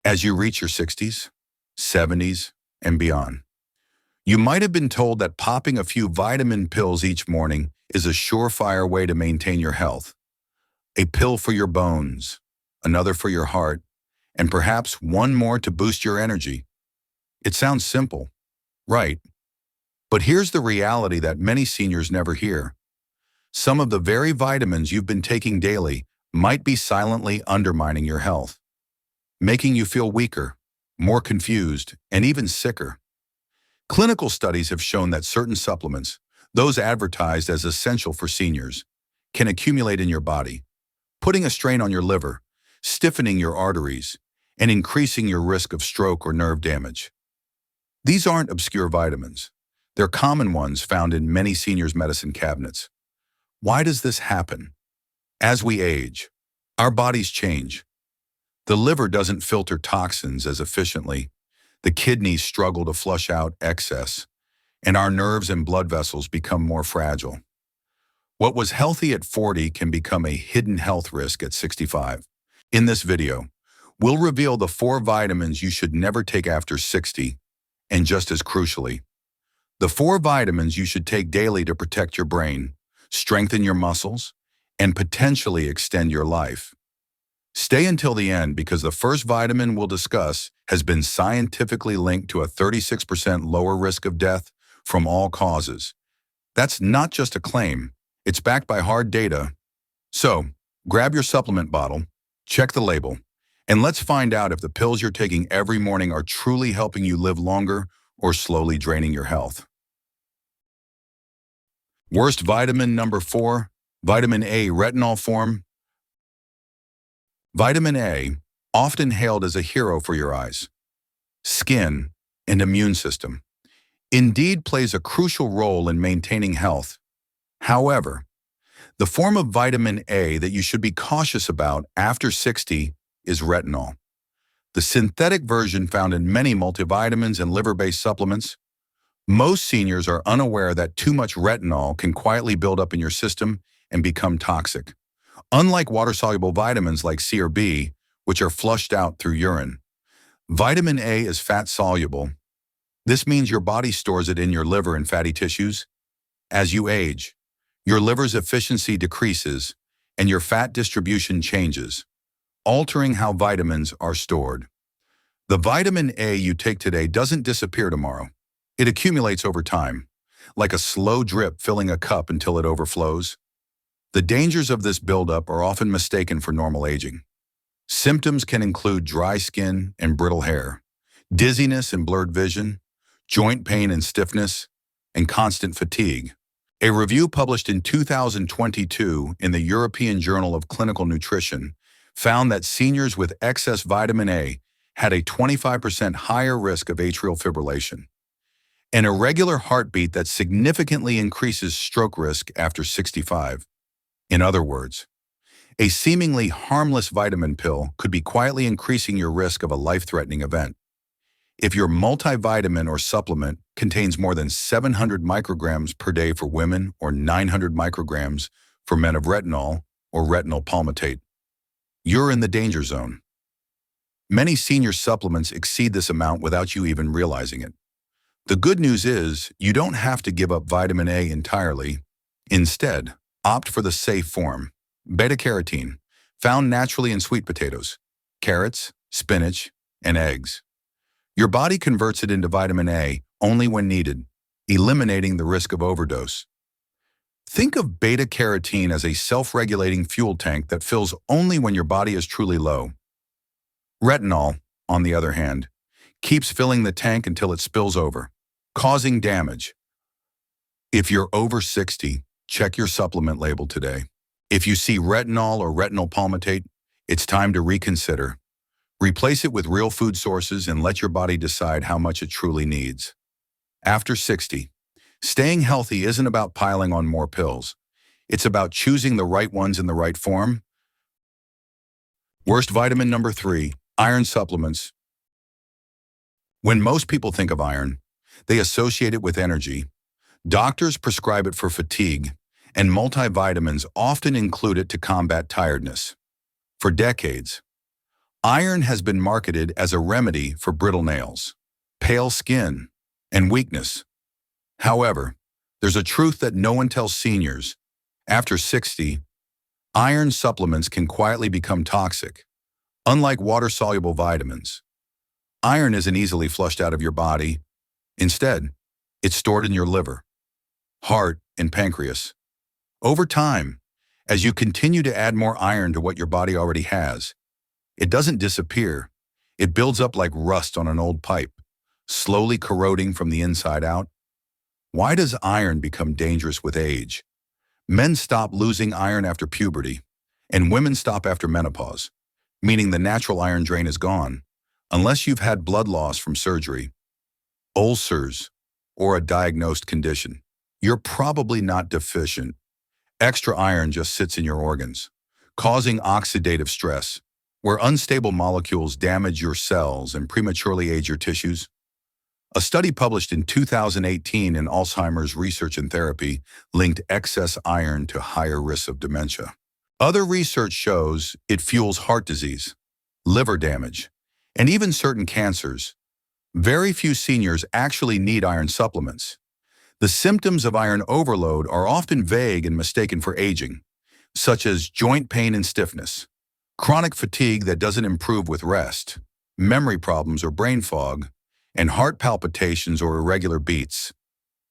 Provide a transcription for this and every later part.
as you reach your 60s, 70s, and beyond. You might have been told that popping a few vitamin pills each morning is a surefire way to maintain your health. A pill for your bones, another for your heart, and perhaps one more to boost your energy. It sounds simple, right? But here's the reality that many seniors never hear. Some of the very vitamins you've been taking daily might be silently undermining your health, making you feel weaker, more confused, and even sicker. Clinical studies have shown that certain supplements, those advertised as essential for seniors, can accumulate in your body, putting a strain on your liver, stiffening your arteries, and increasing your risk of stroke or nerve damage. These aren't obscure vitamins. They're common ones found in many seniors' medicine cabinets. Why does this happen? As we age, our bodies change. The liver doesn't filter toxins as efficiently, the kidneys struggle to flush out excess, and our nerves and blood vessels become more fragile. What was healthy at 40 can become a hidden health risk at 65. In this video, we'll reveal the 4 vitamins you should never take after 60, and just as crucially, the 4 vitamins you should take daily to protect your brain, strengthen your muscles, and potentially extend your life. Stay until the end because the first vitamin we'll discuss has been scientifically linked to a 36% lower risk of death from all causes. That's not just a claim, it's backed by hard data. So, grab your supplement bottle, check the label, and let's find out if the pills you're taking every morning are truly helping you live longer or slowly draining your health. Worst vitamin number 4, vitamin A retinol form. Vitamin A, often hailed as a hero for your eyes, skin, and immune system, indeed plays a crucial role in maintaining health. However, the form of vitamin A that you should be cautious about after 60 is retinol, the synthetic version found in many multivitamins and liver-based supplements. Most seniors are unaware that too much retinol can quietly build up in your system and become toxic. Unlike water-soluble vitamins like C or B, which are flushed out through urine, vitamin A is fat-soluble. This means your body stores it in your liver and fatty tissues. As you age, your liver's efficiency decreases and your fat distribution changes, altering how vitamins are stored. The vitamin A you take today doesn't disappear tomorrow. It accumulates over time, like a slow drip filling a cup until it overflows. The dangers of this buildup are often mistaken for normal aging. Symptoms can include dry skin and brittle hair, dizziness and blurred vision, joint pain and stiffness, and constant fatigue. A review published in 2022 in the European Journal of Clinical Nutrition found that seniors with excess vitamin A had a 25% higher risk of atrial fibrillation, an irregular heartbeat that significantly increases stroke risk after 65. In other words, a seemingly harmless vitamin pill could be quietly increasing your risk of a life-threatening event. If your multivitamin or supplement contains more than 700 micrograms per day for women or 900 micrograms for men of retinol or retinol palmitate, you're in the danger zone. Many senior supplements exceed this amount without you even realizing it. The good news is you don't have to give up vitamin A entirely. Instead, opt for the safe form, beta-carotene, found naturally in sweet potatoes, carrots, spinach, and eggs. Your body converts it into vitamin A only when needed, eliminating the risk of overdose. Think of beta-carotene as a self-regulating fuel tank that fills only when your body is truly low. Retinol, on the other hand, keeps filling the tank until it spills over, causing damage. If you're over 60, check your supplement label today. If you see retinol or retinol palmitate, it's time to reconsider. Replace it with real food sources and let your body decide how much it truly needs. After 60, staying healthy isn't about piling on more pills. It's about choosing the right ones in the right form. Worst vitamin number 3, iron supplements. When most people think of iron, they associate it with energy. Doctors prescribe it for fatigue, and multivitamins often include it to combat tiredness. For decades, Iron has been marketed as a remedy for brittle nails, pale skin, and weakness. However, there's a truth that no one tells seniors. After 60, iron supplements can quietly become toxic. Unlike water-soluble vitamins, iron isn't easily flushed out of your body. Instead, it's stored in your liver, heart, and pancreas. Over time, as you continue to add more iron to what your body already has, it doesn't disappear. It builds up like rust on an old pipe, slowly corroding from the inside out. Why does iron become dangerous with age? Men stop losing iron after puberty, and women stop after menopause, meaning the natural iron drain is gone, unless you've had blood loss from surgery, ulcers, or a diagnosed condition. You're probably not deficient. Extra iron just sits in your organs, causing oxidative stress, where unstable molecules damage your cells and prematurely age your tissues. A study published in 2018 in Alzheimer's Research and Therapy linked excess iron to higher risks of dementia. Other research shows it fuels heart disease, liver damage, and even certain cancers. Very few seniors actually need iron supplements. The symptoms of iron overload are often vague and mistaken for aging, such as joint pain and stiffness, chronic fatigue that doesn't improve with rest, memory problems or brain fog, and heart palpitations or irregular beats.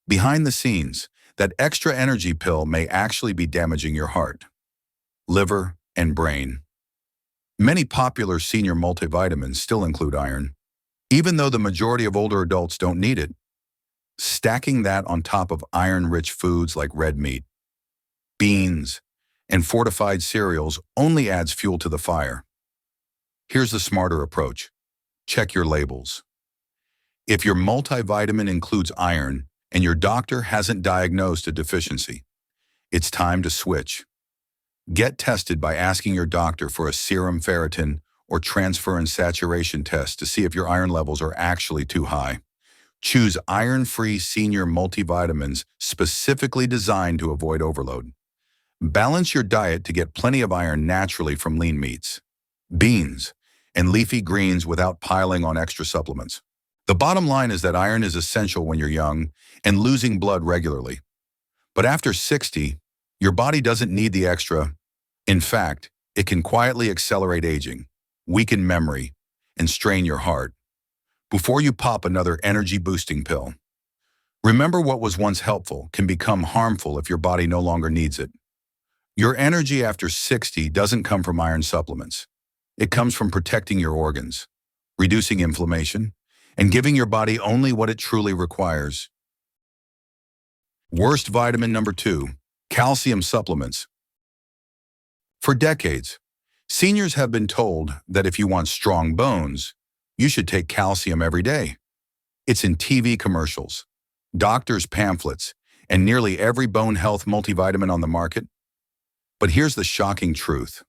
Behind the scenes, that extra energy pill may actually be damaging your heart, liver, and brain. Many popular senior multivitamins still include iron, even though the majority of older adults don't need it. Stacking that on top of iron-rich foods like red meat, beans, and fortified cereals only adds fuel to the fire. Here's the smarter approach. Check your labels. If your multivitamin includes iron and your doctor hasn't diagnosed a deficiency, it's time to switch. Get tested by asking your doctor for a serum ferritin or transferrin saturation test to see if your iron levels are actually too high. Choose iron-free senior multivitamins specifically designed to avoid overload. Balance your diet to get plenty of iron naturally from lean meats, beans, and leafy greens without piling on extra supplements. The bottom line is that iron is essential when you're young and losing blood regularly. But after 60, your body doesn't need the extra. In fact, it can quietly accelerate aging, weaken memory, and strain your heart before you pop another energy-boosting pill. Remember, what was once helpful can become harmful if your body no longer needs it. Your energy after 60 doesn't come from iron supplements. It comes from protecting your organs, reducing inflammation, and giving your body only what it truly requires. Worst vitamin number 2, calcium supplements. For decades, seniors have been told that if you want strong bones, you should take calcium every day. It's in TV commercials, doctors' pamphlets, and nearly every bone health multivitamin on the market. But here's the shocking truth.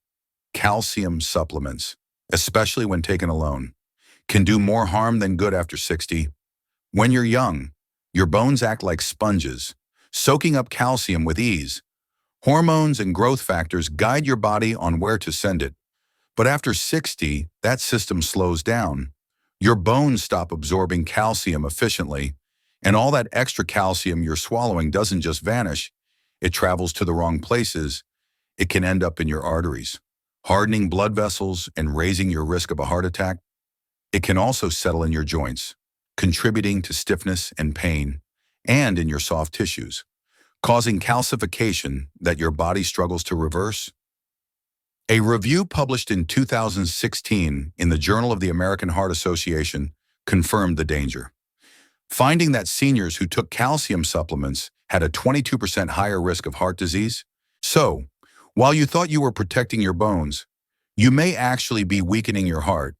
Calcium supplements, especially when taken alone, can do more harm than good after 60. When you're young, your bones act like sponges, soaking up calcium with ease. Hormones and growth factors guide your body on where to send it. But after 60, that system slows down. Your bones stop absorbing calcium efficiently, and all that extra calcium you're swallowing doesn't just vanish. It travels to the wrong places. It can end up in your arteries, hardening blood vessels and raising your risk of a heart attack. It can also settle in your joints, contributing to stiffness and pain, and in your soft tissues, causing calcification that your body struggles to reverse. A review published in 2016 in the Journal of the American Heart Association confirmed the danger, finding that seniors who took calcium supplements had a 22% higher risk of heart disease. So, while you thought you were protecting your bones, you may actually be weakening your heart.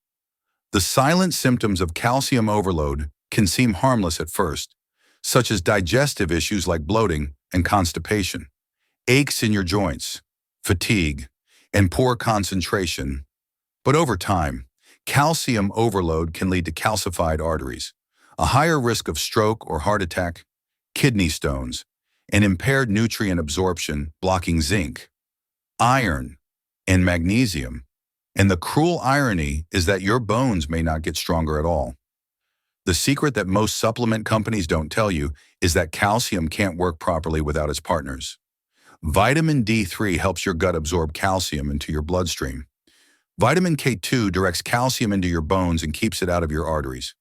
The silent symptoms of calcium overload can seem harmless at first, such as digestive issues like bloating and constipation, aches in your joints, fatigue, and poor concentration. But over time, calcium overload can lead to calcified arteries, a higher risk of stroke or heart attack, kidney stones, and impaired nutrient absorption, blocking zinc, iron, and magnesium, And the cruel irony is that your bones may not get stronger at all. The secret that most supplement companies don't tell you is that calcium can't work properly without its partners. Vitamin D3 helps your gut absorb calcium into your bloodstream. Vitamin K2 directs calcium into your bones and keeps it out of your arteries.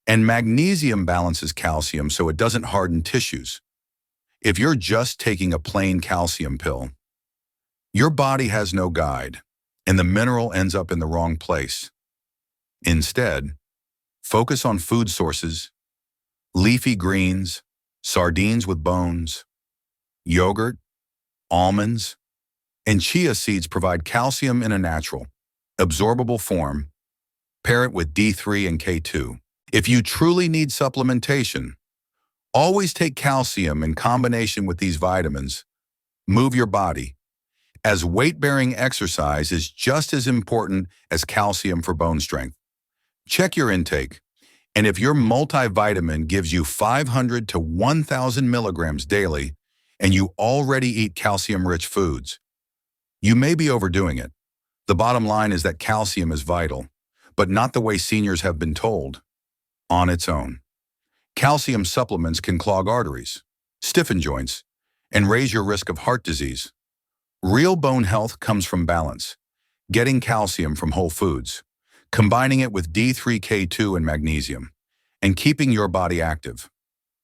And magnesium balances calcium so it doesn't harden tissues. If you're just taking a plain calcium pill, your body has no guide, and the mineral ends up in the wrong place. Instead, focus on food sources, leafy greens, sardines with bones, yogurt, almonds, and chia seeds provide calcium in a natural, absorbable form. Pair it with D3 and K2. If you truly need supplementation, always take calcium in combination with these vitamins. Move your body, as weight-bearing exercise is just as important as calcium for bone strength. Check your intake, and if your multivitamin gives you 500 to 1,000 milligrams daily, and you already eat calcium-rich foods, you may be overdoing it. The bottom line is that calcium is vital, but not the way seniors have been told. On its own, calcium supplements can clog arteries, stiffen joints, and raise your risk of heart disease. Real bone health comes from balance, getting calcium from whole foods, combining it with D3K2 and magnesium, and keeping your body active.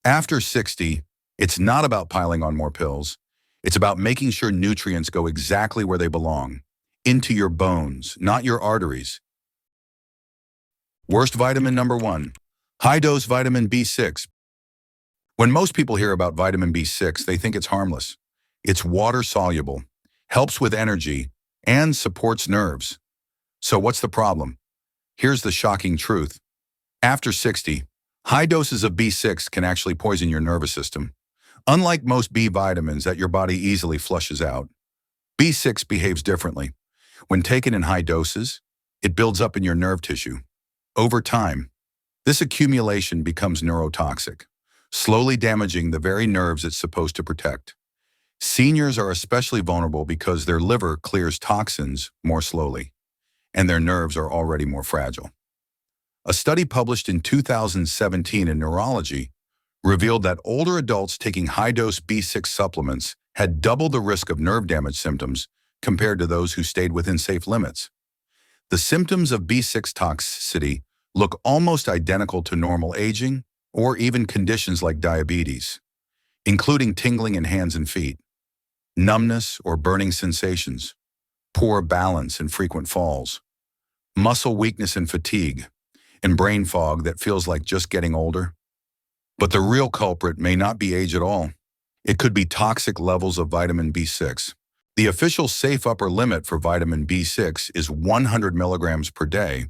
After 60, it's not about piling on more pills. It's about making sure nutrients go exactly where they belong, into your bones, not your arteries. Worst vitamin number 1, high-dose vitamin B6. When most people hear about vitamin B6, they think it's harmless. It's water-soluble, helps with energy, and supports nerves. So what's the problem? Here's the shocking truth. After 60, high doses of B6 can actually poison your nervous system. Unlike most B vitamins that your body easily flushes out, B6 behaves differently. When taken in high doses, it builds up in your nerve tissue. Over time, this accumulation becomes neurotoxic, slowly damaging the very nerves it's supposed to protect. Seniors are especially vulnerable because their liver clears toxins more slowly, and their nerves are already more fragile. A study published in 2017 in Neurology revealed that older adults taking high-dose B6 supplements had double the risk of nerve damage symptoms compared to those who stayed within safe limits. The symptoms of B6 toxicity look almost identical to normal aging or even conditions like diabetes, including tingling in hands and feet, numbness or burning sensations, poor balance and frequent falls, muscle weakness and fatigue, and brain fog that feels like just getting older. But the real culprit may not be age at all. It could be toxic levels of vitamin B6. The official safe upper limit for vitamin B6 is 100 milligrams per day,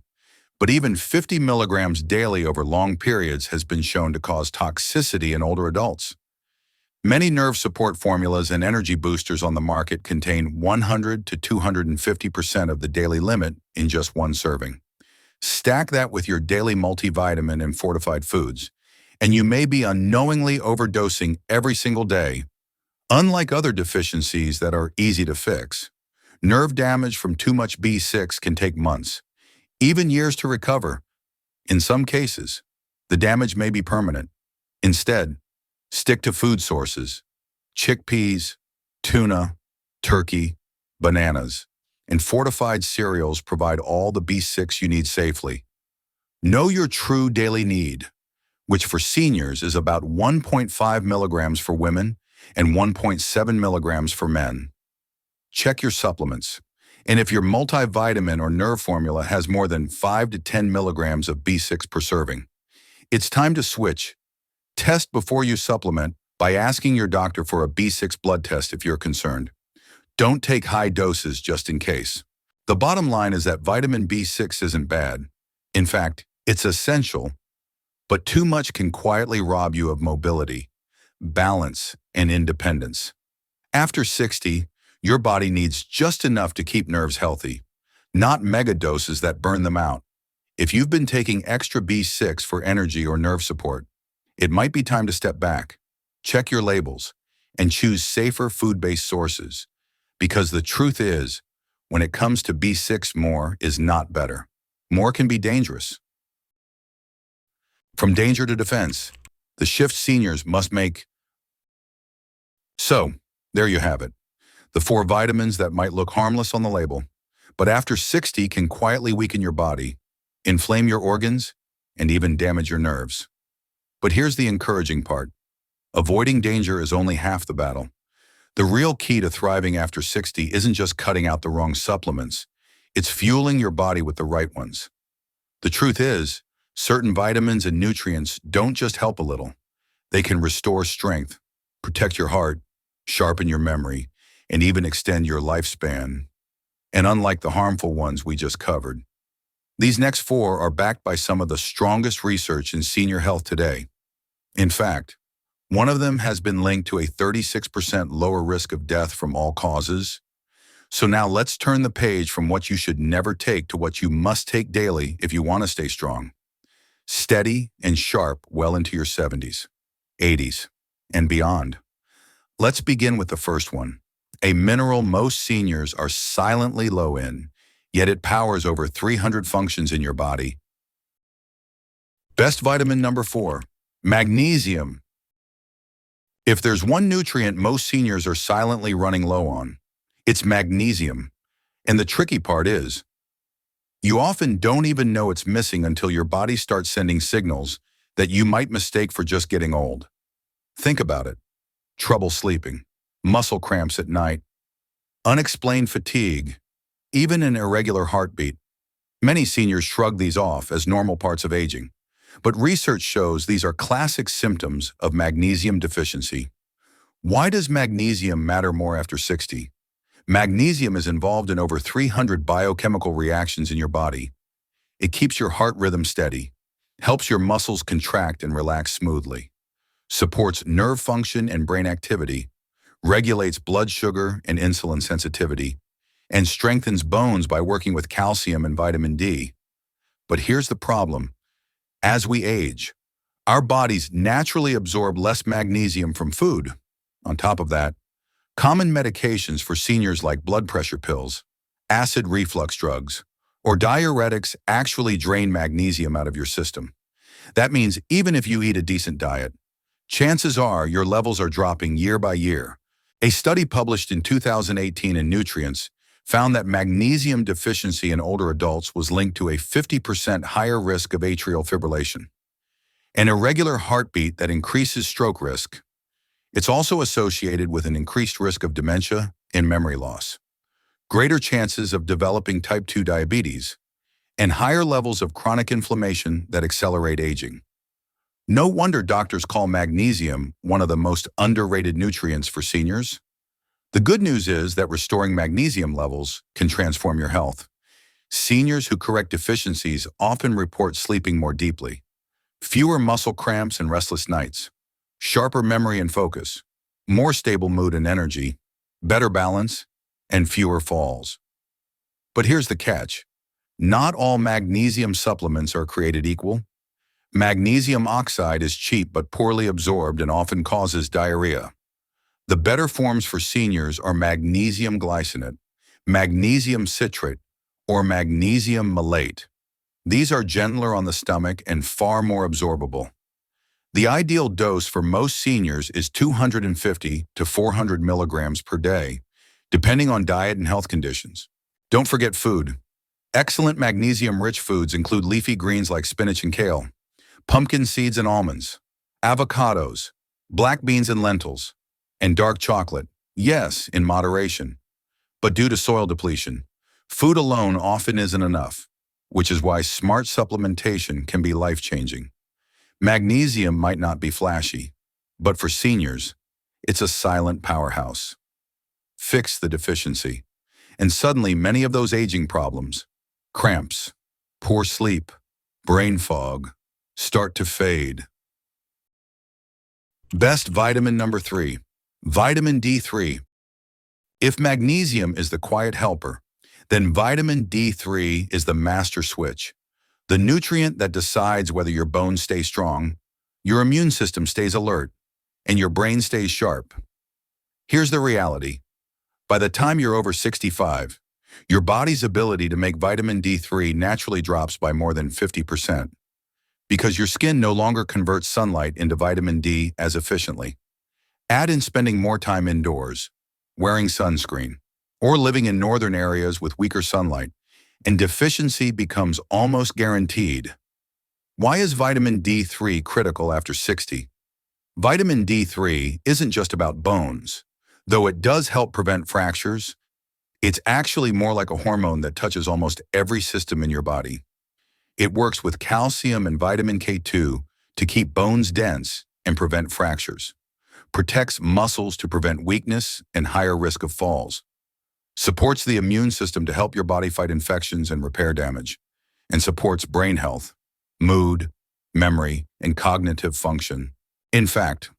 but even 50 milligrams daily over long periods has been shown to cause toxicity in older adults. Many nerve support formulas and energy boosters on the market contain 100 to 250% of the daily limit in just one serving. Stack that with your daily multivitamin and fortified foods, and you may be unknowingly overdosing every single day. Unlike other deficiencies that are easy to fix, nerve damage from too much B6 can take months, even years to recover. In some cases, the damage may be permanent. Instead, stick to food sources: chickpeas, tuna, turkey, bananas, and fortified cereals provide all the B6 you need safely. Know your true daily need, which for seniors is about 1.5 milligrams for women and 1.7 milligrams for men. Check your supplements, and if your multivitamin or nerve formula has more than 5 to 10 milligrams of B6 per serving, it's time to switch. Test before you supplement by asking your doctor for a B6 blood test if you're concerned. Don't take high doses just in case. The bottom line is that vitamin B6 isn't bad. In fact, it's essential, but too much can quietly rob you of mobility, balance, and independence. After 60, your body needs just enough to keep nerves healthy, not mega doses that burn them out. If you've been taking extra B6 for energy or nerve support, it might be time to step back, check your labels, and choose safer food-based sources. Because the truth is, when it comes to B6, more is not better. More can be dangerous. From danger to defense, the shift seniors must make. So, there you have it. The 4 vitamins that might look harmless on the label, but after 60 can quietly weaken your body, inflame your organs, and even damage your nerves. But here's the encouraging part. Avoiding danger is only half the battle. The real key to thriving after 60 isn't just cutting out the wrong supplements. It's fueling your body with the right ones. The truth is, certain vitamins and nutrients don't just help a little. They can restore strength, protect your heart, sharpen your memory, and even extend your lifespan. And unlike the harmful ones we just covered, these next 4 are backed by some of the strongest research in senior health today. In fact, one of them has been linked to a 36% lower risk of death from all causes. So now let's turn the page from what you should never take to what you must take daily if you want to stay strong, steady, and sharp well into your 70s, 80s, and beyond. Let's begin with the first one, a mineral most seniors are silently low in, yet it powers over 300 functions in your body. Best vitamin number 4, magnesium. If there's one nutrient most seniors are silently running low on, it's magnesium. And the tricky part is, you often don't even know it's missing until your body starts sending signals that you might mistake for just getting old. Think about it. Trouble sleeping, muscle cramps at night, unexplained fatigue, even an irregular heartbeat. Many seniors shrug these off as normal parts of aging, but research shows these are classic symptoms of magnesium deficiency. Why does magnesium matter more after 60? Magnesium is involved in over 300 biochemical reactions in your body. It keeps your heart rhythm steady, helps your muscles contract and relax smoothly, supports nerve function and brain activity, regulates blood sugar and insulin sensitivity, and strengthens bones by working with calcium and vitamin D. But here's the problem. As we age, our bodies naturally absorb less magnesium from food. On top of that, common medications for seniors like blood pressure pills, acid reflux drugs, or diuretics actually drain magnesium out of your system. That means even if you eat a decent diet, chances are your levels are dropping year by year. A study published in 2018 in Nutrients found that magnesium deficiency in older adults was linked to a 50% higher risk of atrial fibrillation, an irregular heartbeat that increases stroke risk. It's also associated with an increased risk of dementia and memory loss, greater chances of developing type 2 diabetes, and higher levels of chronic inflammation that accelerate aging. No wonder doctors call magnesium one of the most underrated nutrients for seniors. The good news is that restoring magnesium levels can transform your health. Seniors who correct deficiencies often report sleeping more deeply, fewer muscle cramps and restless nights, sharper memory and focus, more stable mood and energy, better balance, and fewer falls. But here's the catch. Not all magnesium supplements are created equal. Magnesium oxide is cheap but poorly absorbed and often causes diarrhea. The better forms for seniors are magnesium glycinate, magnesium citrate, or magnesium malate. These are gentler on the stomach and far more absorbable. The ideal dose for most seniors is 250 to 400 milligrams per day, depending on diet and health conditions. Don't forget food. Excellent magnesium-rich foods include leafy greens like spinach and kale, pumpkin seeds and almonds, avocados, black beans and lentils, and dark chocolate, yes, in moderation. But due to soil depletion, food alone often isn't enough, which is why smart supplementation can be life-changing. Magnesium might not be flashy, but for seniors, it's a silent powerhouse. Fix the deficiency, and suddenly many of those aging problems, cramps, poor sleep, brain fog, start to fade. Best vitamin number 3, vitamin D3. If magnesium is the quiet helper, then vitamin D3 is the master switch, the nutrient that decides whether your bones stay strong, your immune system stays alert, and your brain stays sharp. Here's the reality. By the time you're over 65, Your body's ability to make vitamin D3 naturally drops by more than 50% because your skin no longer converts sunlight into vitamin D as efficiently. Add in spending more time indoors, wearing sunscreen, or living in northern areas with weaker sunlight, and deficiency becomes almost guaranteed. Why is vitamin D3 critical after 60? Vitamin D3 isn't just about bones. Though it does help prevent fractures, it's actually more like a hormone that touches almost every system in your body. It works with calcium and vitamin K2 to keep bones dense and prevent fractures, protects muscles to prevent weakness and higher risk of falls, supports the immune system to help your body fight infections and repair damage, and supports brain health, mood, memory, and cognitive function. In fact,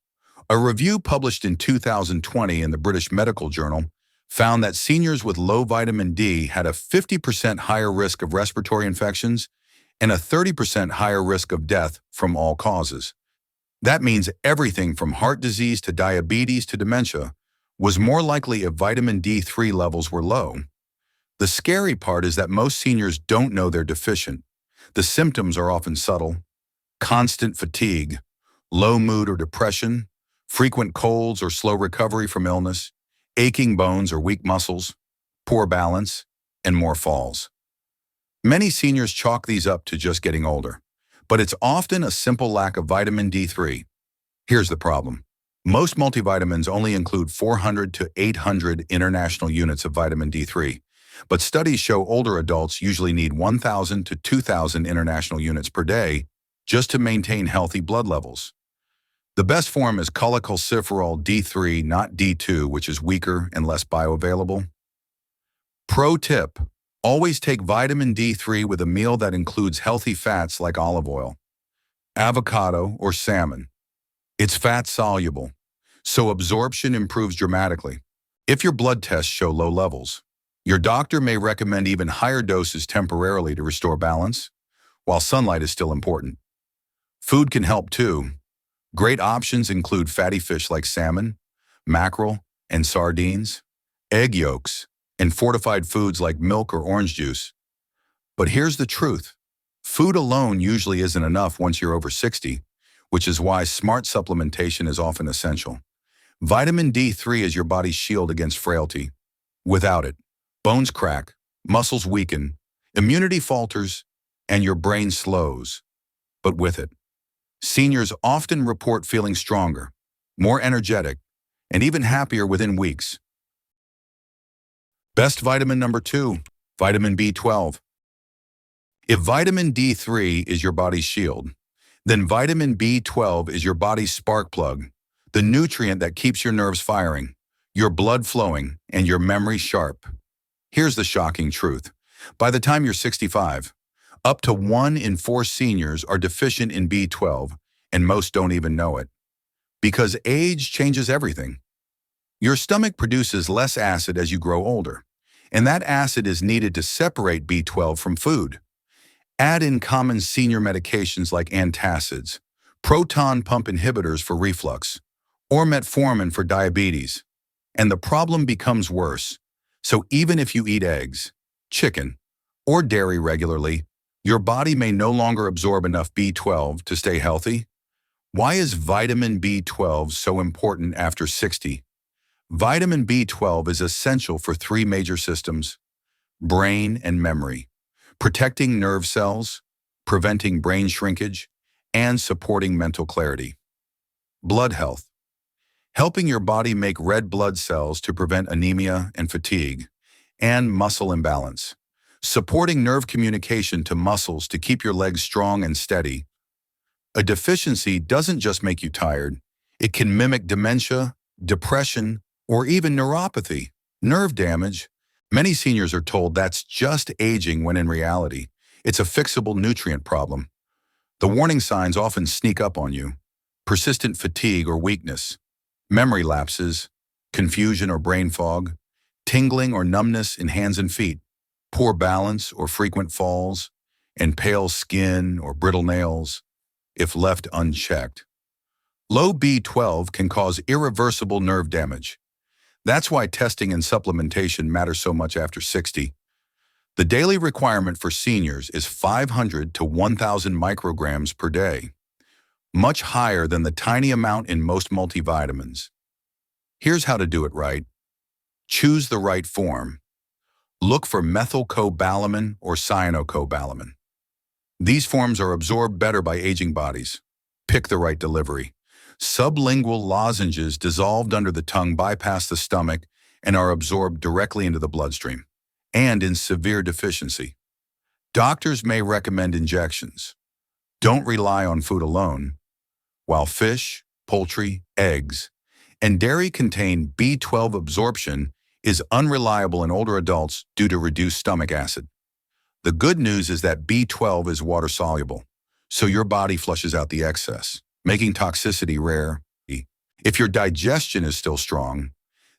a review published in 2020 in the British Medical Journal found that seniors with low vitamin D had a 50% higher risk of respiratory infections and a 30% higher risk of death from all causes. That means everything from heart disease to diabetes to dementia was more likely if vitamin D3 levels were low. The scary part is that most seniors don't know they're deficient. The symptoms are often subtle: constant fatigue, low mood or depression, frequent colds or slow recovery from illness, aching bones or weak muscles, poor balance, and more falls. Many seniors chalk these up to just getting older, but it's often a simple lack of vitamin D3. Here's the problem. Most multivitamins only include 400 to 800 international units of vitamin D3, but studies show older adults usually need 1,000 to 2,000 international units per day just to maintain healthy blood levels. The best form is cholecalciferol D3, not D2, which is weaker and less bioavailable. Pro tip: always take vitamin D3 with a meal that includes healthy fats like olive oil, avocado, or salmon. It's fat-soluble, so absorption improves dramatically. If your blood tests show low levels, your doctor may recommend even higher doses temporarily to restore balance, while sunlight is still important. Food can help too. Great options include fatty fish like salmon, mackerel, and sardines, egg yolks, and fortified foods like milk or orange juice. But here's the truth. Food alone usually isn't enough once you're over 60, which is why smart supplementation is often essential. Vitamin D3 is your body's shield against frailty. Without it, bones crack, muscles weaken, immunity falters, and your brain slows. But with it, seniors often report feeling stronger, more energetic, and even happier within weeks. Best vitamin number 2, vitamin B12. If vitamin D3 is your body's shield, then vitamin B12 is your body's spark plug, the nutrient that keeps your nerves firing, your blood flowing, and your memory sharp. Here's the shocking truth. By the time you're 65, up to 1 in 4 seniors are deficient in B12, and most don't even know it. Because age changes everything. Your stomach produces less acid as you grow older, and that acid is needed to separate B12 from food. Add in common senior medications like antacids, proton pump inhibitors for reflux, or metformin for diabetes, and the problem becomes worse. So even if you eat eggs, chicken, or dairy regularly, your body may no longer absorb enough B12 to stay healthy. Why is vitamin B12 so important after 60? Vitamin B12 is essential for 3 major systems: brain and memory, protecting nerve cells, preventing brain shrinkage, and supporting mental clarity. Blood health, helping your body make red blood cells to prevent anemia and fatigue, and muscle imbalance, supporting nerve communication to muscles to keep your legs strong and steady. A deficiency doesn't just make you tired. It can mimic dementia, depression, or even neuropathy, nerve damage. Many seniors are told that's just aging when in reality, it's a fixable nutrient problem. The warning signs often sneak up on you: persistent fatigue or weakness, memory lapses, confusion or brain fog, tingling or numbness in hands and feet, poor balance or frequent falls, and pale skin or brittle nails if left unchecked. Low B12 can cause irreversible nerve damage. That's why testing and supplementation matter so much after 60. The daily requirement for seniors is 500 to 1,000 micrograms per day, much higher than the tiny amount in most multivitamins. Here's how to do it right. Choose the right form. Look for methylcobalamin or cyanocobalamin. These forms are absorbed better by aging bodies. Pick the right delivery. Sublingual lozenges dissolved under the tongue bypass the stomach and are absorbed directly into the bloodstream. And in severe deficiency, doctors may recommend injections. Don't rely on food alone. While fish, poultry, eggs, and dairy contain B12, absorption is unreliable in older adults due to reduced stomach acid. The good news is that B12 is water-soluble, so your body flushes out the excess, making toxicity rare. If your digestion is still strong,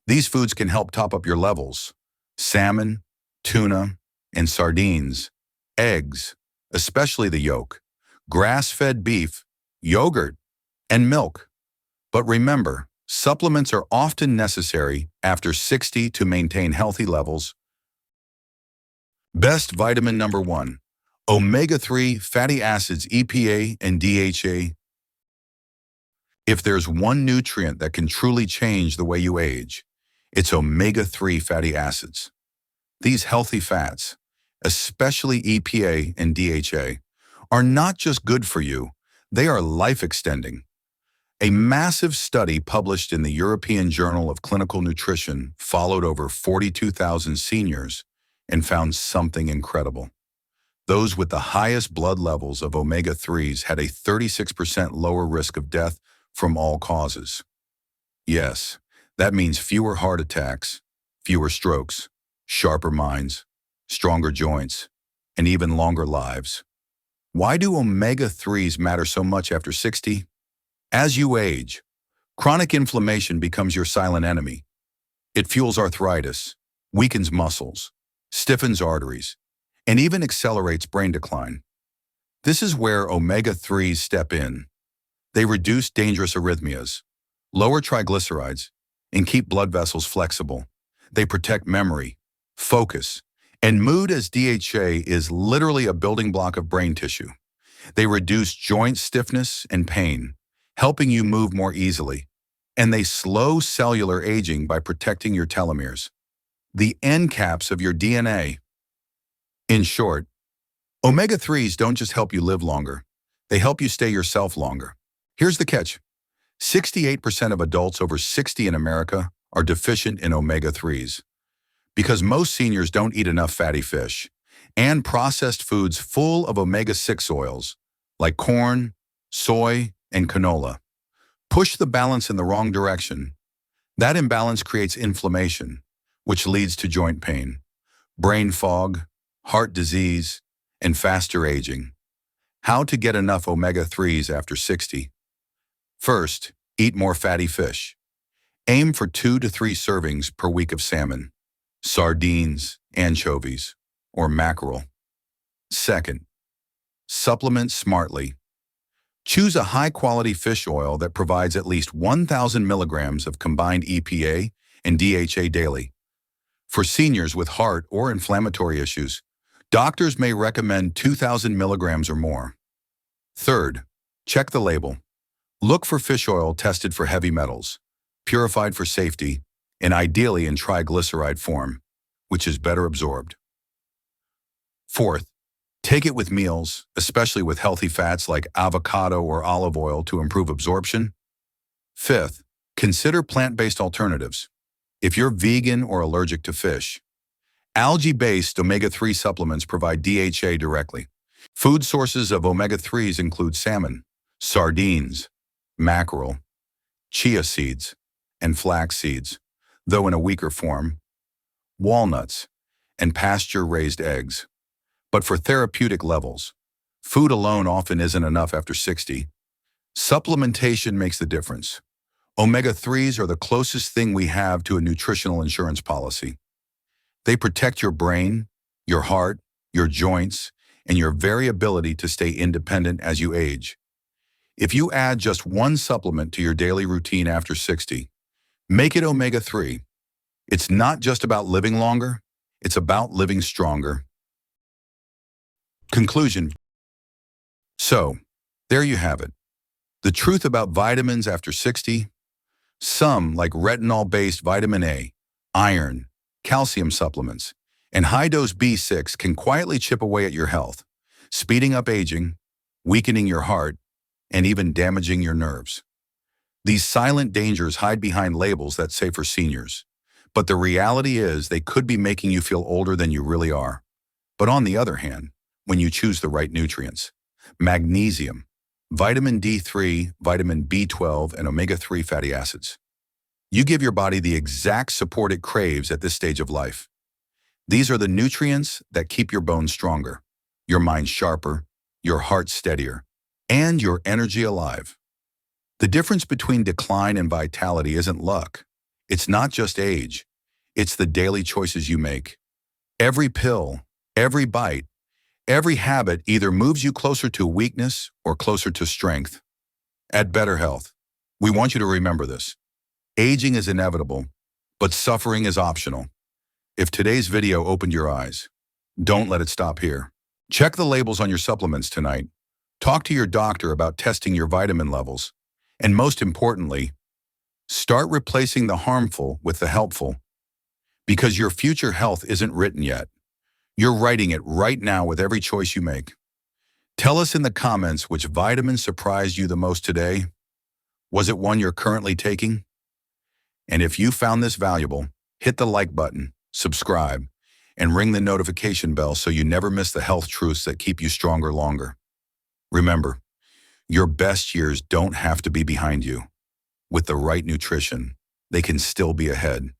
these foods can help top up your levels. Salmon, tuna, and sardines, eggs, especially the yolk, grass-fed beef, yogurt, and milk. But remember, supplements are often necessary after 60 to maintain healthy levels. Best vitamin number 1, omega-3 fatty acids EPA and DHA. If there's one nutrient that can truly change the way you age, it's omega-3 fatty acids. These healthy fats, especially EPA and DHA, are not just good for you, they are life-extending. A massive study published in the European Journal of Clinical Nutrition followed over 42,000 seniors and found something incredible. Those with the highest blood levels of omega-3s had a 36% lower risk of death from all causes. Yes, that means fewer heart attacks, fewer strokes, sharper minds, stronger joints, and even longer lives. Why do omega-3s matter so much after 60? As you age, chronic inflammation becomes your silent enemy. It fuels arthritis, weakens muscles, stiffens arteries, and even accelerates brain decline. This is where omega-3s step in. They reduce dangerous arrhythmias, lower triglycerides, and keep blood vessels flexible. They protect memory, focus, and mood, as DHA is literally a building block of brain tissue. They reduce joint stiffness and pain, helping you move more easily. And they slow cellular aging by protecting your telomeres, the end caps of your DNA. In short, omega-3s don't just help you live longer, they help you stay yourself longer. Here's the catch. 68% of adults over 60 in America are deficient in omega-3s because most seniors don't eat enough fatty fish and processed foods full of omega-6 oils like corn, soy, and canola. Push the balance in the wrong direction. That imbalance creates inflammation, which leads to joint pain, brain fog, heart disease, and faster aging. How to get enough omega-3s after 60? First, eat more fatty fish. Aim for 2 to 3 servings per week of salmon, sardines, anchovies, or mackerel. Second, supplement smartly. Choose a high-quality fish oil that provides at least 1,000 milligrams of combined EPA and DHA daily. For seniors with heart or inflammatory issues, doctors may recommend 2,000 milligrams or more. Third, check the label. Look for fish oil tested for heavy metals, purified for safety, and ideally in triglyceride form, which is better absorbed. Fourth, take it with meals, especially with healthy fats like avocado or olive oil to improve absorption. Fifth, consider plant-based alternatives. If you're vegan or allergic to fish, algae-based omega-3 supplements provide DHA directly. Food sources of omega-3s include salmon, sardines, mackerel, chia seeds, and flax seeds, though in a weaker form, walnuts, and pasture-raised eggs. But for therapeutic levels, food alone often isn't enough after 60. Supplementation makes the difference. Omega-3s are the closest thing we have to a nutritional insurance policy. They protect your brain, your heart, your joints, and your very ability to stay independent as you age. If you add just one supplement to your daily routine after 60, make it omega-3. It's not just about living longer, it's about living stronger. Conclusion. So, there you have it. The truth about vitamins after 60. Some, like retinol-based vitamin A, iron, calcium supplements, and high-dose B6 can quietly chip away at your health, speeding up aging, weakening your heart, and even damaging your nerves. These silent dangers hide behind labels that say for seniors. But the reality is they could be making you feel older than you really are. But on the other hand, when you choose the right nutrients, magnesium, vitamin D3, vitamin B12, and omega-3 fatty acids, you give your body the exact support it craves at this stage of life. These are the nutrients that keep your bones stronger, your mind sharper, your heart steadier, and your energy alive. The difference between decline and vitality isn't luck. It's not just age. It's the daily choices you make. Every pill, every bite, every habit either moves you closer to weakness or closer to strength. At Better Health, we want you to remember this. Aging is inevitable, but suffering is optional. If today's video opened your eyes, don't let it stop here. Check the labels on your supplements tonight. Talk to your doctor about testing your vitamin levels. And most importantly, start replacing the harmful with the helpful. Because your future health isn't written yet. You're writing it right now with every choice you make. Tell us in the comments which vitamin surprised you the most today. Was it one you're currently taking? And if you found this valuable, hit the like button, subscribe, and ring the notification bell so you never miss the health truths that keep you stronger longer. Remember, your best years don't have to be behind you. With the right nutrition, they can still be ahead.